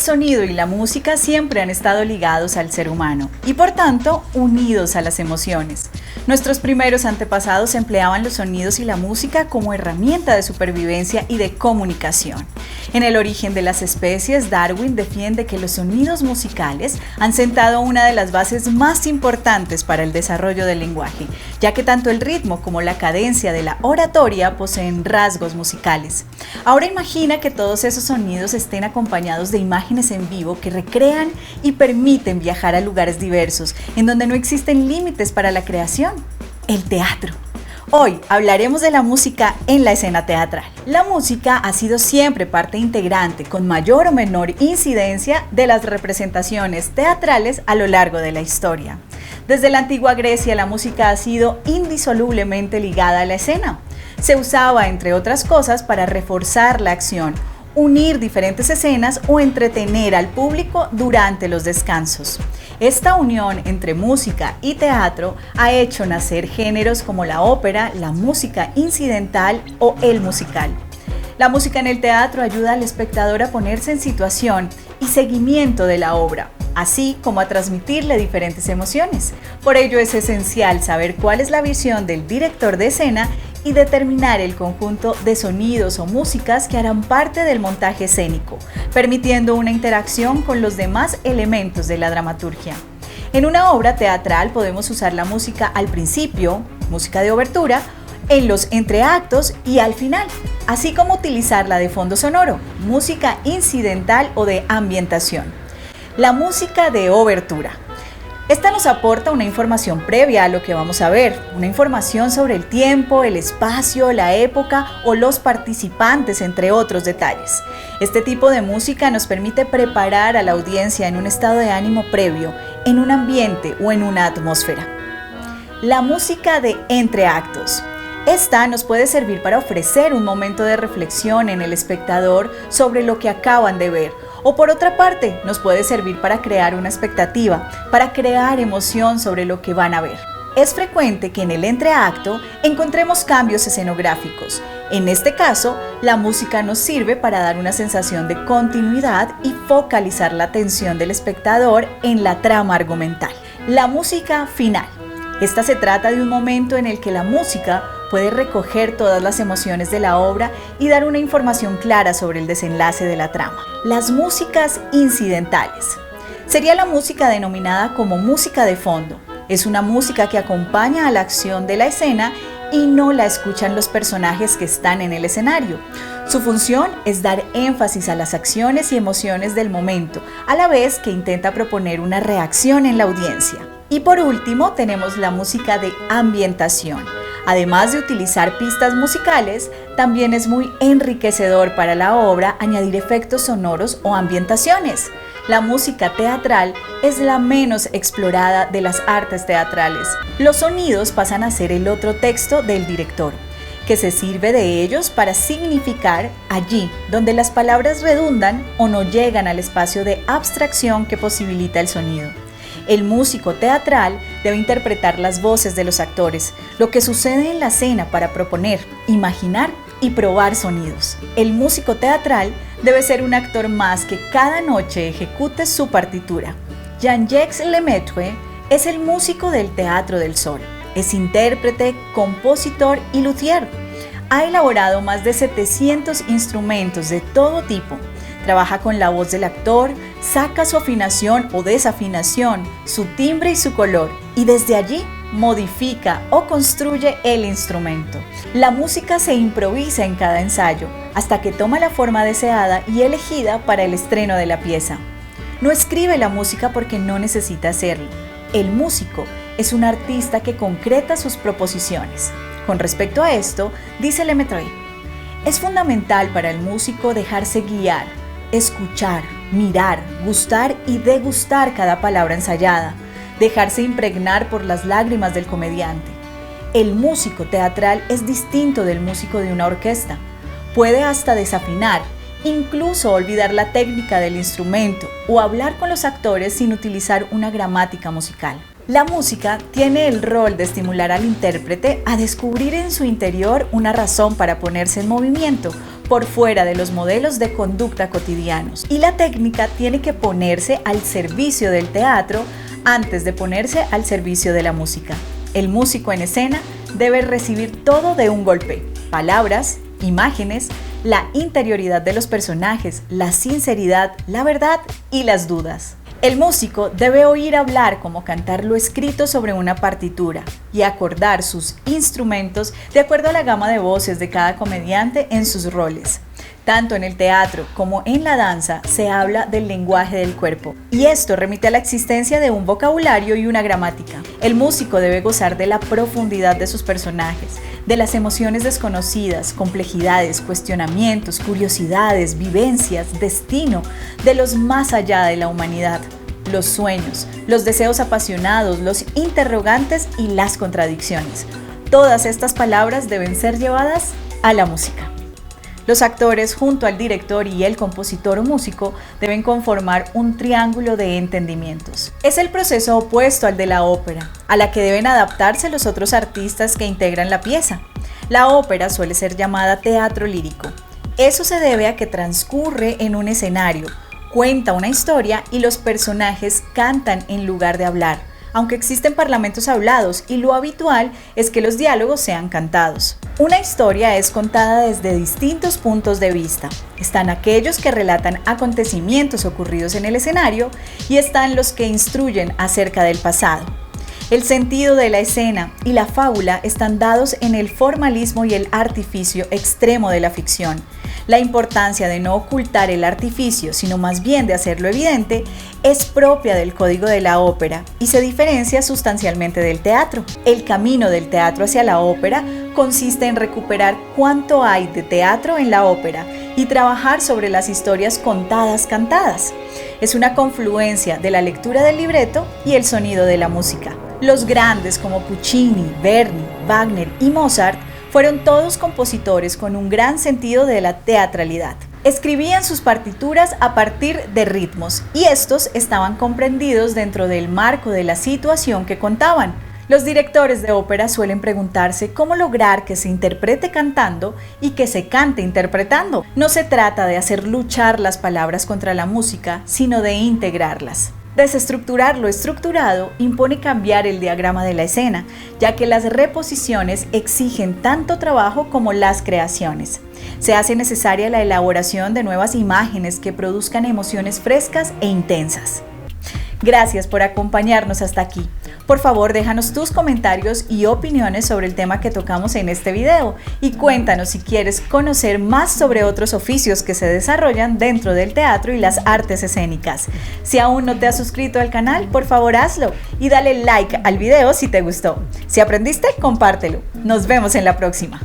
sonido y la música siempre han estado ligados al ser humano y por tanto unidos a las emociones. Nuestros primeros antepasados empleaban los sonidos y la música como herramienta de supervivencia y de comunicación. En el origen de las especies, Darwin defiende que los sonidos musicales han sentado una de las bases más importantes para el desarrollo del lenguaje, ya que tanto el ritmo como la cadencia de la oratoria poseen rasgos musicales. Ahora imagina que todos esos sonidos estén acompañados de imágenes en vivo que recrean y permiten viajar a lugares diversos, en donde no existen límites para la creación. El teatro. Hoy hablaremos de la música en la escena teatral. La música ha sido siempre parte integrante, con mayor o menor incidencia, de las representaciones teatrales a lo largo de la historia. Desde la antigua Grecia, la música ha sido indisolublemente ligada a la escena. Se usaba, entre otras cosas, para reforzar la acción, unir diferentes escenas o entretener al público durante los descansos. Esta unión entre música y teatro ha hecho nacer géneros como la ópera, la música incidental o el musical. La música en el teatro ayuda al espectador a ponerse en situación y seguimiento de la obra, así como a transmitirle diferentes emociones. Por ello es esencial saber cuál es la visión del director de escena y determinar el conjunto de sonidos o músicas que harán parte del montaje escénico, permitiendo una interacción con los demás elementos de la dramaturgia. En una obra teatral podemos usar la música al principio, música de obertura, en los entreactos y al final, así como utilizarla de fondo sonoro, música incidental o de ambientación. La música de obertura. Esta nos aporta una información previa a lo que vamos a ver, una información sobre el tiempo, el espacio, la época o los participantes, entre otros detalles. Este tipo de música nos permite preparar a la audiencia en un estado de ánimo previo, en un ambiente o en una atmósfera. La música de entreactos. Esta nos puede servir para ofrecer un momento de reflexión en el espectador sobre lo que acaban de ver, o por otra parte, nos puede servir para crear una expectativa, para crear emoción sobre lo que van a ver. Es frecuente que en el entreacto encontremos cambios escenográficos. En este caso, la música nos sirve para dar una sensación de continuidad y focalizar la atención del espectador en la trama argumental. La música final. Esta se trata de un momento en el que la música puede recoger todas las emociones de la obra y dar una información clara sobre el desenlace de la trama. Las músicas incidentales. Sería la música denominada como música de fondo. Es una música que acompaña a la acción de la escena y no la escuchan los personajes que están en el escenario. Su función es dar énfasis a las acciones y emociones del momento, a la vez que intenta proponer una reacción en la audiencia. Y por último, tenemos la música de ambientación. Además de utilizar pistas musicales, también es muy enriquecedor para la obra añadir efectos sonoros o ambientaciones. La música teatral es la menos explorada de las artes teatrales. Los sonidos pasan a ser el otro texto del director, que se sirve de ellos para significar allí donde las palabras redundan o no llegan al espacio de abstracción que posibilita el sonido. El músico teatral debe interpretar las voces de los actores, lo que sucede en la escena para proponer, imaginar y probar sonidos. El músico teatral debe ser un actor más que cada noche ejecute su partitura. Jean-Jacques Lemaitre es el músico del Teatro del Sol. Es intérprete, compositor y luthier. Ha elaborado más de 700 instrumentos de todo tipo. Trabaja con la voz del actor, saca su afinación o desafinación, su timbre y su color, y desde allí modifica o construye el instrumento. La música se improvisa en cada ensayo, hasta que toma la forma deseada y elegida para el estreno de la pieza. No escribe la música porque no necesita hacerlo. El músico es un artista que concreta sus proposiciones. Con respecto a esto, dice Lemaitre, es fundamental para el músico dejarse guiar, escuchar, mirar, gustar y degustar cada palabra ensayada, dejarse impregnar por las lágrimas del comediante. El músico teatral es distinto del músico de una orquesta. Puede hasta desafinar, incluso olvidar la técnica del instrumento o hablar con los actores sin utilizar una gramática musical. La música tiene el rol de estimular al intérprete a descubrir en su interior una razón para ponerse en movimiento, por fuera de los modelos de conducta cotidianos. Y la técnica tiene que ponerse al servicio del teatro antes de ponerse al servicio de la música. El músico en escena debe recibir todo de un golpe: palabras, imágenes, la interioridad de los personajes, la sinceridad, la verdad y las dudas. El músico debe oír hablar como cantar lo escrito sobre una partitura y acordar sus instrumentos de acuerdo a la gama de voces de cada comediante en sus roles. Tanto en el teatro como en la danza se habla del lenguaje del cuerpo, y esto remite a la existencia de un vocabulario y una gramática. El músico debe gozar de la profundidad de sus personajes, de las emociones desconocidas, complejidades, cuestionamientos, curiosidades, vivencias, destino, de los más allá de la humanidad, los sueños, los deseos apasionados, los interrogantes y las contradicciones. Todas estas palabras deben ser llevadas a la música. Los actores, junto al director y el compositor o músico, deben conformar un triángulo de entendimientos. Es el proceso opuesto al de la ópera, a la que deben adaptarse los otros artistas que integran la pieza. La ópera suele ser llamada teatro lírico. Eso se debe a que transcurre en un escenario, cuenta una historia y los personajes cantan en lugar de hablar, aunque existen parlamentos hablados y lo habitual es que los diálogos sean cantados. Una historia es contada desde distintos puntos de vista. Están aquellos que relatan acontecimientos ocurridos en el escenario y están los que instruyen acerca del pasado. El sentido de la escena y la fábula están dados en el formalismo y el artificio extremo de la ficción. La importancia de no ocultar el artificio, sino más bien de hacerlo evidente, es propia del código de la ópera y se diferencia sustancialmente del teatro. El camino del teatro hacia la ópera consiste en recuperar cuánto hay de teatro en la ópera y trabajar sobre las historias contadas cantadas. Es una confluencia de la lectura del libreto y el sonido de la música. Los grandes como Puccini, Verdi, Wagner y Mozart fueron todos compositores con un gran sentido de la teatralidad. Escribían sus partituras a partir de ritmos y estos estaban comprendidos dentro del marco de la situación que contaban. Los directores de ópera suelen preguntarse cómo lograr que se interprete cantando y que se cante interpretando. No se trata de hacer luchar las palabras contra la música, sino de integrarlas. Desestructurar lo estructurado impone cambiar el diagrama de la escena, ya que las reposiciones exigen tanto trabajo como las creaciones. Se hace necesaria la elaboración de nuevas imágenes que produzcan emociones frescas e intensas. Gracias por acompañarnos hasta aquí. Por favor, déjanos tus comentarios y opiniones sobre el tema que tocamos en este video y cuéntanos si quieres conocer más sobre otros oficios que se desarrollan dentro del teatro y las artes escénicas. Si aún no te has suscrito al canal, por favor hazlo y dale like al video si te gustó. Si aprendiste, compártelo. Nos vemos en la próxima.